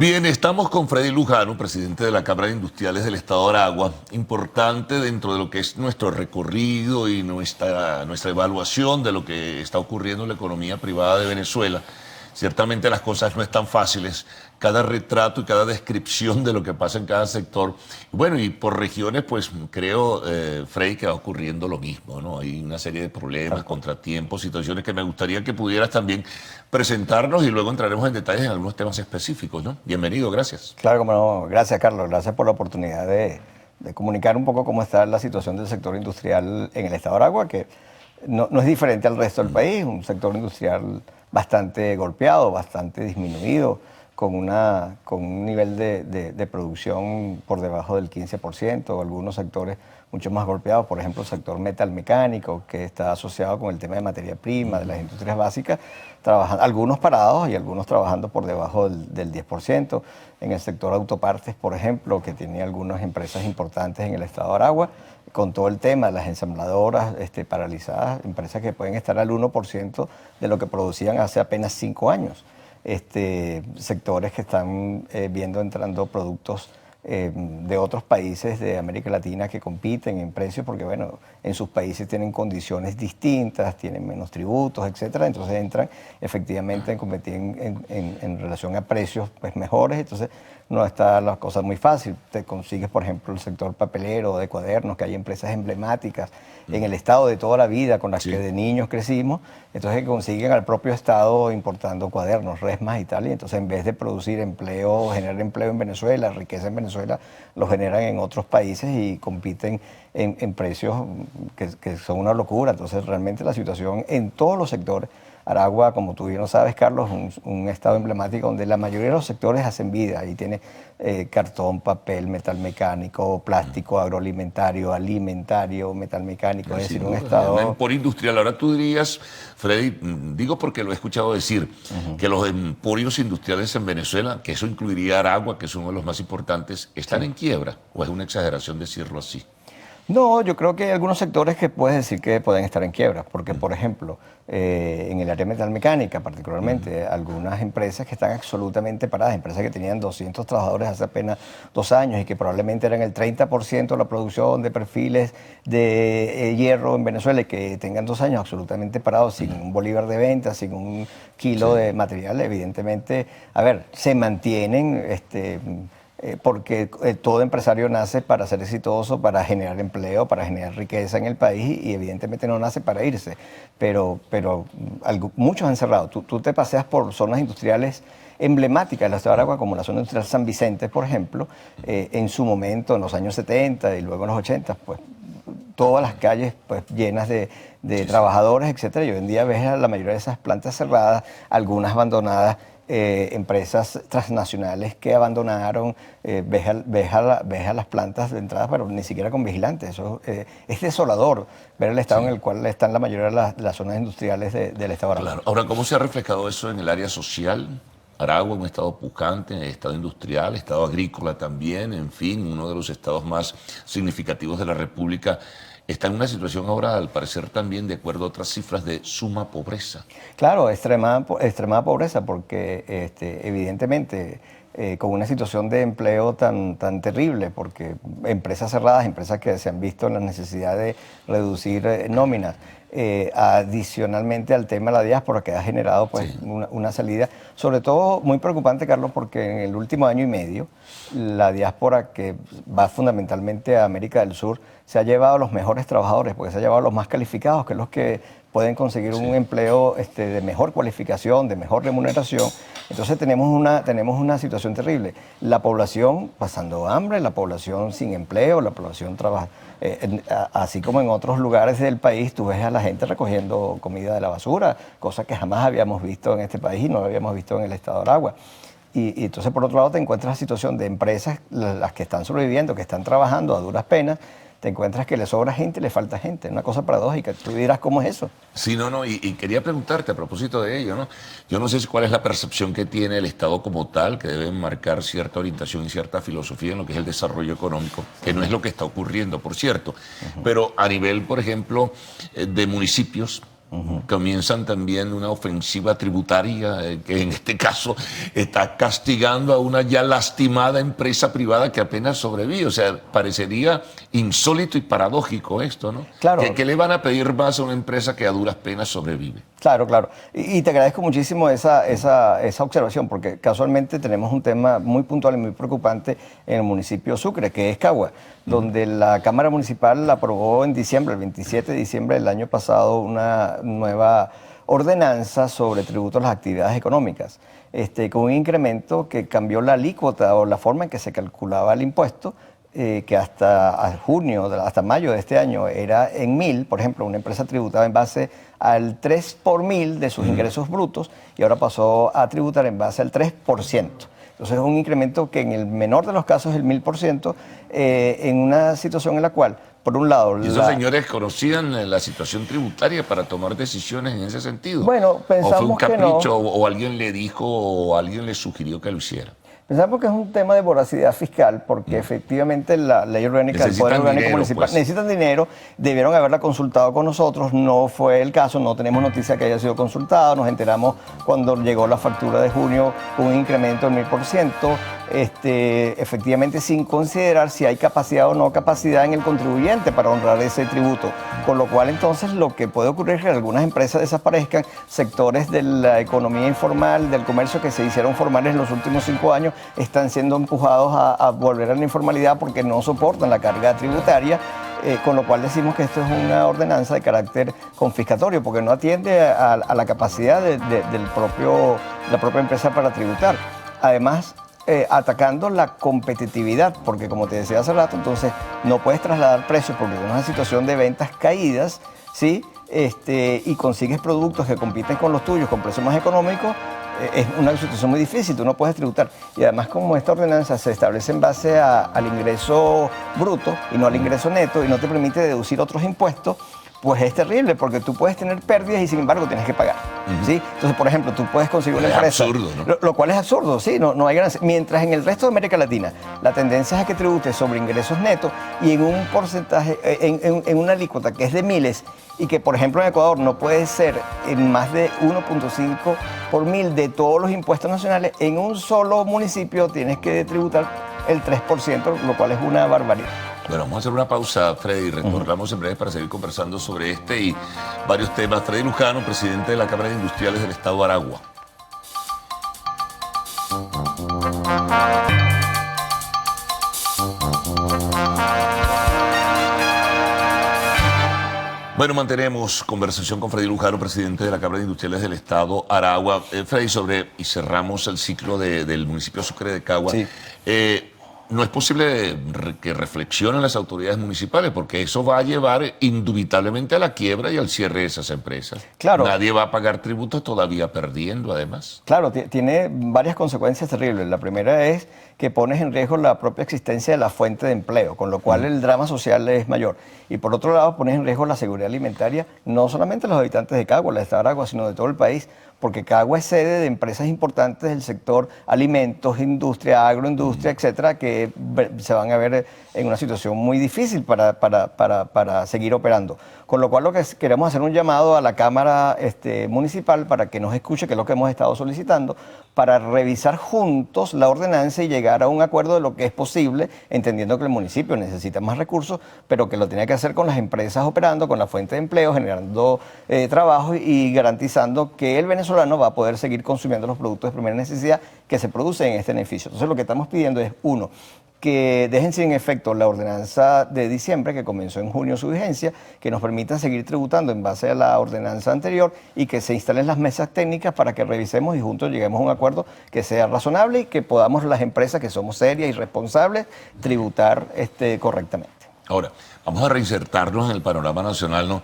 Bien, estamos con Freddy Lujano, presidente de la Cámara de Industriales del Estado de Aragua. Importante dentro de lo que es nuestro recorrido y nuestra evaluación de lo que está ocurriendo en la economía privada de Venezuela. Ciertamente las cosas no están fáciles. Cada retrato y cada descripción de lo que pasa en cada sector. Bueno, y por regiones, pues creo, Freddy, que va ocurriendo lo mismo, ¿no? Hay una serie de problemas, contratiempos, situaciones que me gustaría que pudieras también presentarnos y luego entraremos en detalles en algunos temas específicos, ¿no? Bienvenido, gracias. Claro, como no. Gracias, Carlos. Gracias por la oportunidad de comunicar un poco cómo está la situación del sector industrial en el estado de Aragua, que no es diferente al resto del país, un sector industrial bastante golpeado, bastante disminuido, con un nivel de producción por debajo del 15%, algunos sectores mucho más golpeados, por ejemplo, el sector metalmecánico, que está asociado con el tema de materia prima, de las industrias básicas, algunos parados y algunos trabajando por debajo del 10%. En el sector autopartes, por ejemplo, que tiene algunas empresas importantes en el estado de Aragua, con todo el tema de las ensambladoras paralizadas, empresas que pueden estar al 1% de lo que producían hace apenas 5 años. Sectores que están viendo entrando productos de otros países de América Latina que compiten en precios porque, bueno, en sus países tienen condiciones distintas, tienen menos tributos, etcétera. Entonces entran efectivamente en competir en relación a precios pues, mejores. Entonces no está la cosa muy fácil. Te consigues, por ejemplo, el sector papelero, de cuadernos, que hay empresas emblemáticas en el Estado de toda la vida con las que de niños crecimos. Entonces consiguen al propio Estado importando cuadernos, resmas y tal. Y entonces en vez de producir empleo, generar empleo en Venezuela, riqueza en Venezuela, lo generan en otros países y compiten en precios que son una locura. Entonces realmente la situación en todos los sectores. Aragua, como tú bien lo sabes, Carlos, un estado emblemático donde la mayoría de los sectores hacen vida. Ahí tiene cartón, papel, metal mecánico, plástico, agroalimentario, alimentario, metal mecánico. Es decir, un estado... Por industrial. Ahora tú dirías, Freddy, digo porque lo he escuchado decir, que los emporios industriales en Venezuela, que eso incluiría Aragua, que es uno de los más importantes, ¿están en quiebra? ¿O es una exageración decirlo así? No, yo creo que hay algunos sectores que puedes decir que pueden estar en quiebra, porque por ejemplo, en el área metalmecánica particularmente, algunas empresas que están absolutamente paradas, empresas que tenían 200 trabajadores hace apenas 2 años y que probablemente eran el 30% de la producción de perfiles de hierro en Venezuela y que tengan 2 años absolutamente parados, sin un bolívar de venta, sin un kilo de material, evidentemente, a ver, se mantienen... porque todo empresario nace para ser exitoso, para generar empleo, para generar riqueza en el país y evidentemente no nace para irse, pero muchos han cerrado. Tú te paseas por zonas industriales emblemáticas de la ciudad de Aragua, como la zona industrial San Vicente, por ejemplo, en su momento, en los años 70 y luego en los 80, pues todas las calles pues, llenas de trabajadores, etcétera. Y hoy en día ves a la mayoría de esas plantas cerradas, algunas abandonadas, empresas transnacionales que abandonaron, ves a las plantas de entrada, pero ni siquiera con vigilantes. Eso es desolador ver el estado en el cual están la mayoría de las zonas industriales del estado de Aragua. Claro. Ahora, ¿cómo se ha reflejado eso en el área social? Aragua, un estado pujante, estado industrial, estado agrícola también, en fin, uno de los estados más significativos de la República. Está en una situación ahora, al parecer también, de acuerdo a otras cifras, de suma pobreza. Claro, extremada pobreza, porque evidentemente con una situación de empleo tan terrible, porque empresas cerradas, empresas que se han visto en la necesidad de reducir nóminas, adicionalmente al tema de la diáspora que ha generado pues, una salida, sobre todo muy preocupante, Carlos, porque en el último año y medio la diáspora que va fundamentalmente a América del Sur se ha llevado a los mejores trabajadores, porque se ha llevado a los más calificados, que es los que pueden conseguir un empleo de mejor cualificación, de mejor remuneración. Entonces tenemos una situación terrible. La población pasando hambre, la población sin empleo, la población trabaja. Así como en otros lugares del país, tú ves a la gente recogiendo comida de la basura, cosa que jamás habíamos visto en este país y no lo habíamos visto en el estado de Aragua. Y entonces, por otro lado, te encuentras la situación de empresas, las que están sobreviviendo, que están trabajando a duras penas, te encuentras que le sobra gente y le falta gente. Una cosa paradójica. Tú dirás, ¿cómo es eso? Sí, y quería preguntarte a propósito de ello, ¿no? Yo no sé cuál es la percepción que tiene el Estado como tal, que debe marcar cierta orientación y cierta filosofía en lo que es el desarrollo económico, que no es lo que está ocurriendo, por cierto. Pero a nivel, por ejemplo, de municipios, comienzan también una ofensiva tributaria que en este caso está castigando a una ya lastimada empresa privada que apenas sobrevive. O sea, parecería insólito y paradójico esto, ¿no? Claro. ¿Qué le van a pedir más a una empresa que a duras penas sobrevive? Claro, claro. Y te agradezco muchísimo esa observación, porque casualmente tenemos un tema muy puntual y muy preocupante en el municipio de Sucre, que es Cagua, donde la Cámara Municipal aprobó en diciembre, el 27 de diciembre del año pasado, una nueva ordenanza sobre tributos a las actividades económicas, con un incremento que cambió la alícuota o la forma en que se calculaba el impuesto, que hasta junio, hasta mayo de este año era en 1.000, por ejemplo, una empresa tributaba en base al 3 por 1.000 de sus ingresos brutos y ahora pasó a tributar en base al 3%. Entonces es un incremento que en el menor de los casos es el 1.000%, en una situación en la cual, por un lado... ¿Y esos señores conocían la situación tributaria para tomar decisiones en ese sentido? Bueno, pensamos ¿O fue un que capricho no. o alguien le dijo o alguien le sugirió que lo hiciera? Pensamos que es un tema de voracidad fiscal, porque efectivamente la ley orgánica del Poder Orgánico Municipal necesitan dinero, debieron haberla consultado con nosotros, no fue el caso, no tenemos noticia que haya sido consultado, nos enteramos cuando llegó la factura de junio con un incremento del 1.000%, efectivamente sin considerar si hay capacidad o no capacidad en el contribuyente para honrar ese tributo, con lo cual entonces lo que puede ocurrir es que algunas empresas desaparezcan, sectores de la economía informal, del comercio que se hicieron formales en los últimos 5 años, están siendo empujados a volver a la informalidad porque no soportan la carga tributaria, con lo cual decimos que esto es una ordenanza de carácter confiscatorio porque no atiende a la capacidad de la propia empresa para tributar. Además, atacando la competitividad, porque como te decía hace rato, entonces no puedes trasladar precios porque es una situación de ventas caídas, ¿sí? Y consigues productos que compiten con los tuyos con precios más económicos, es una situación muy difícil, tú no puedes tributar. Y además, como esta ordenanza se establece en base al ingreso bruto y no al ingreso neto y no te permite deducir otros impuestos, pues es terrible porque tú puedes tener pérdidas y sin embargo tienes que pagar, ¿sí? Entonces, por ejemplo, tú puedes conseguir una empresa... Es absurdo, ¿no? Lo cual es absurdo, sí, no hay ganancia. Mientras en el resto de América Latina la tendencia es a que tributes sobre ingresos netos y en un porcentaje, en una alícuota que es de miles y que, por ejemplo, en Ecuador no puede ser en más de 1.5 por 1.000 de todos los impuestos nacionales, en un solo municipio tienes que tributar el 3%, lo cual es una barbaridad. Bueno, vamos a hacer una pausa, Freddy, retornamos en breve para seguir conversando sobre este y varios temas. Freddy Lujano, presidente de la Cámara de Industriales del Estado de Aragua. Bueno, mantenemos conversación con Freddy Lujano, presidente de la Cámara de Industriales del Estado Aragua. Freddy, y cerramos el ciclo del municipio de Sucre de Cagua. Sí. No es posible que reflexionen las autoridades municipales porque eso va a llevar indubitablemente a la quiebra y al cierre de esas empresas. Claro. Nadie va a pagar tributos todavía perdiendo, además. Claro, tiene varias consecuencias terribles. La primera es que pones en riesgo la propia existencia de la fuente de empleo, con lo cual el drama social es mayor. Y por otro lado, pones en riesgo la seguridad alimentaria, no solamente de los habitantes de Cagua, la Estado de Aragua, sino de todo el país, porque Cagua es sede de empresas importantes del sector alimentos, industria, agroindustria, etcétera, que se van a ver en una situación muy difícil para seguir operando. Con lo cual, lo que queremos hacer un llamado a la Cámara Municipal para que nos escuche, que es lo que hemos estado solicitando, para revisar juntos la ordenanza y llegar a un acuerdo de lo que es posible, entendiendo que el municipio necesita más recursos, pero que lo tiene que hacer con las empresas operando, con la fuente de empleo, generando trabajo y garantizando que el venezolano va a poder seguir consumiendo los productos de primera necesidad que se producen en este edificio. Entonces, lo que estamos pidiendo es, uno, que dejen sin efecto la ordenanza de diciembre, que comenzó en junio su vigencia, que nos permita seguir tributando en base a la ordenanza anterior y que se instalen las mesas técnicas para que revisemos y juntos lleguemos a un acuerdo que sea razonable y que podamos las empresas que somos serias y responsables tributar correctamente. Ahora, vamos a reinsertarnos en el panorama nacional, ¿no?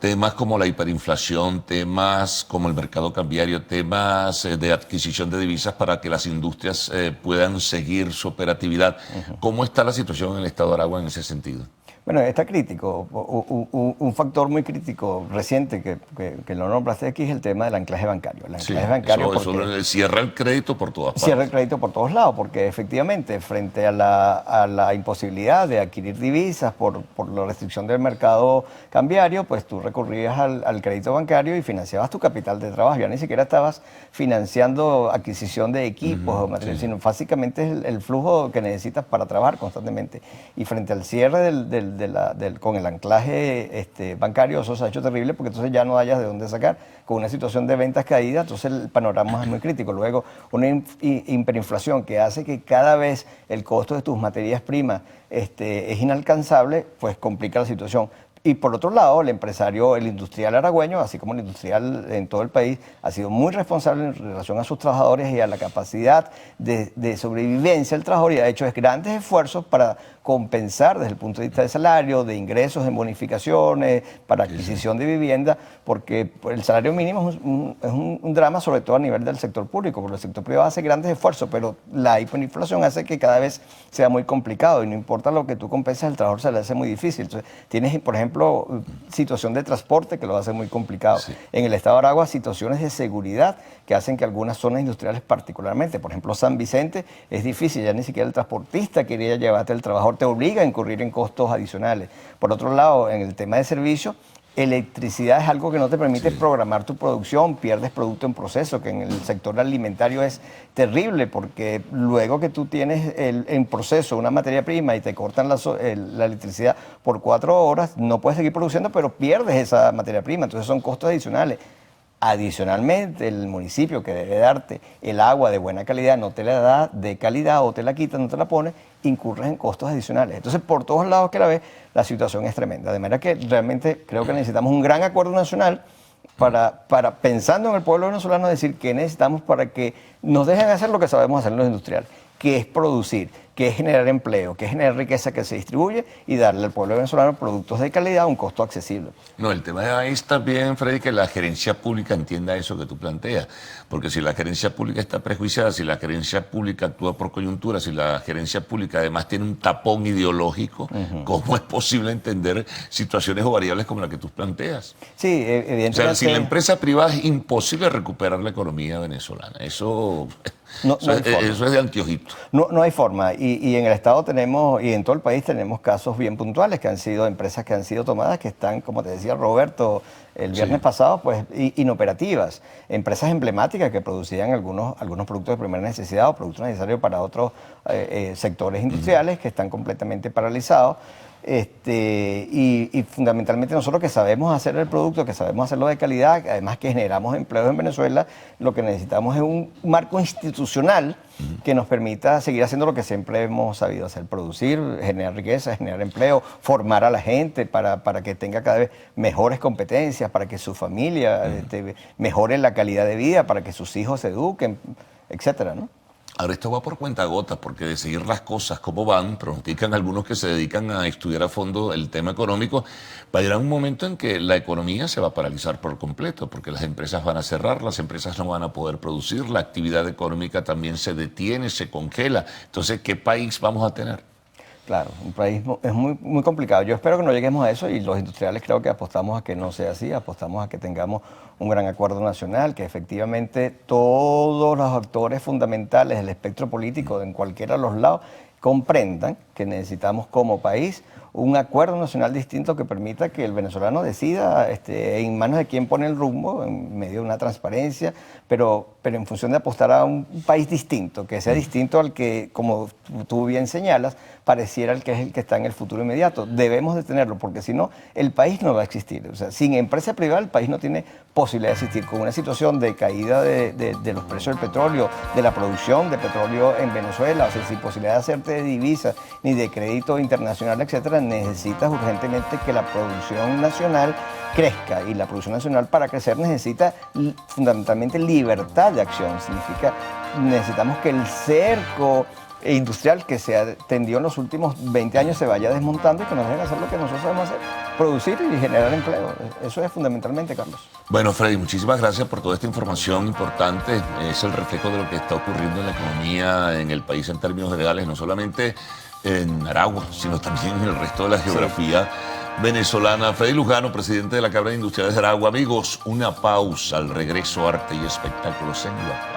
Temas como la hiperinflación, temas como el mercado cambiario, temas de adquisición de divisas para que las industrias puedan seguir su operatividad. ¿Cómo está la situación en el Estado de Aragua en ese sentido? Bueno, está crítico. Un factor muy crítico reciente que lo nombraste aquí es el tema del anclaje bancario. El Sí, anclaje bancario eso cierra el crédito por todas partes. cierra el crédito por todos lados, porque efectivamente frente a la imposibilidad de adquirir divisas por la restricción del mercado cambiario, pues tú recurrías al crédito bancario y financiabas tu capital de trabajo. Ya ni siquiera estabas financiando adquisición de equipos o materiales, sino básicamente es el flujo que necesitas para trabajar constantemente. Y frente al cierre con el anclaje bancario, eso se ha hecho terrible porque entonces ya no hayas de dónde sacar. Con una situación de ventas caídas, entonces el panorama es muy crítico. Luego, una hiperinflación que hace que cada vez el costo de tus materias primas es inalcanzable, pues complica la situación. Y por otro lado, el empresario, el industrial aragüeño, así como el industrial en todo el país, ha sido muy responsable en relación a sus trabajadores y a la capacidad de sobrevivencia del trabajador y ha hecho grandes esfuerzos para compensar desde el punto de vista de salario, de ingresos en bonificaciones, para adquisición de vivienda, porque el salario mínimo es un drama, sobre todo a nivel del sector público, porque el sector privado hace grandes esfuerzos, pero la hiperinflación hace que cada vez sea muy complicado y no importa lo que tú compenses, el trabajador se le hace muy difícil. Entonces, tienes, por ejemplo, situación de transporte que lo hace muy complicado. Sí. En el estado de Aragua, situaciones de seguridad que hacen que algunas zonas industriales particularmente, por ejemplo, San Vicente, es difícil, ya ni siquiera el transportista quería llevarte el trabajador, te obliga a incurrir en costos adicionales. Por otro lado, en el tema de servicio, electricidad es algo que no te permite programar tu producción, pierdes producto en proceso, que en el sector alimentario es terrible porque luego que tú tienes en proceso una materia prima y te cortan la electricidad por 4 horas, no puedes seguir produciendo, pero pierdes esa materia prima, entonces son costos adicionales. Adicionalmente, el municipio que debe darte el agua de buena calidad no te la da de calidad o te la quita, no te la pone, incurres en costos adicionales. Entonces, por todos lados que la ves, la situación es tremenda. De manera que realmente creo que necesitamos un gran acuerdo nacional para pensando en el pueblo venezolano, decir que necesitamos para que nos dejen hacer lo que sabemos hacer los industriales, que es producir, que es generar empleo, que es generar riqueza que se distribuye y darle al pueblo venezolano productos de calidad a un costo accesible. No, el tema es también, Freddy, que la gerencia pública entienda eso que tú planteas, porque si la gerencia pública está prejuiciada, si la gerencia pública actúa por coyuntura, si la gerencia pública además tiene un tapón ideológico, ¿cómo es posible entender situaciones o variables como la que tú planteas? Sí, evidentemente. O sea, sin la empresa privada es imposible recuperar la economía venezolana. Eso es de anteojito. No hay forma. Y en el Estado tenemos, y en todo el país tenemos casos bien puntuales que han sido empresas que han sido tomadas, que están, como te decía Roberto, el viernes pasado, pues inoperativas. Empresas emblemáticas que producían algunos productos de primera necesidad o productos necesarios para otros sectores industriales que están completamente paralizados. Y fundamentalmente nosotros que sabemos hacer el producto, que sabemos hacerlo de calidad, además que generamos empleos en Venezuela, lo que necesitamos es un marco institucional que nos permita seguir haciendo lo que siempre hemos sabido hacer, producir, generar riqueza, generar empleo, formar a la gente para que tenga cada vez mejores competencias, para que su familia mejore la calidad de vida, para que sus hijos se eduquen, etcétera, ¿no? Ahora esto va por cuentagotas, porque de seguir las cosas como van, pronostican algunos que se dedican a estudiar a fondo el tema económico, va a llegar un momento en que la economía se va a paralizar por completo, porque las empresas van a cerrar, las empresas no van a poder producir, la actividad económica también se detiene, se congela. Entonces, ¿qué país vamos a tener? Claro, un país es muy complicado. Yo espero que no lleguemos a eso y los industriales creo que apostamos a que no sea así, apostamos a que tengamos un gran acuerdo nacional, que efectivamente todos los actores fundamentales del espectro político en cualquiera de los lados comprendan que necesitamos como país un acuerdo nacional distinto que permita que el venezolano decida en manos de quién pone el rumbo, en medio de una transparencia, pero en función de apostar a un país distinto, que sea distinto al que, como tú bien señalas, pareciera el que es el que está en el futuro inmediato. Debemos de tenerlo, porque si no, el país no va a existir. O sea, sin empresa privada, el país no tiene posibilidad de existir. Con una situación de caída de los precios del petróleo, de la producción de petróleo en Venezuela, o sea, sin posibilidad de hacerte de divisas, ni de crédito internacional, etcétera, necesitas urgentemente que la producción nacional crezca, y la producción nacional para crecer necesita fundamentalmente libertad de acción. Significa, necesitamos que el cerco industrial que se tendió en los últimos 20 años se vaya desmontando y que nos dejen hacer lo que nosotros sabemos hacer, producir y generar empleo. Eso es fundamentalmente, Carlos. Bueno, Freddy, muchísimas gracias por toda esta información importante. Es el reflejo de lo que está ocurriendo en la economía en el país en términos generales, no solamente en Aragua, sino también en el resto de la geografía venezolana. Freddy Lujano, presidente de la Cámara de Industriales de Aragua. Amigos, una pausa. Al regreso, arte y espectáculos en Guapa.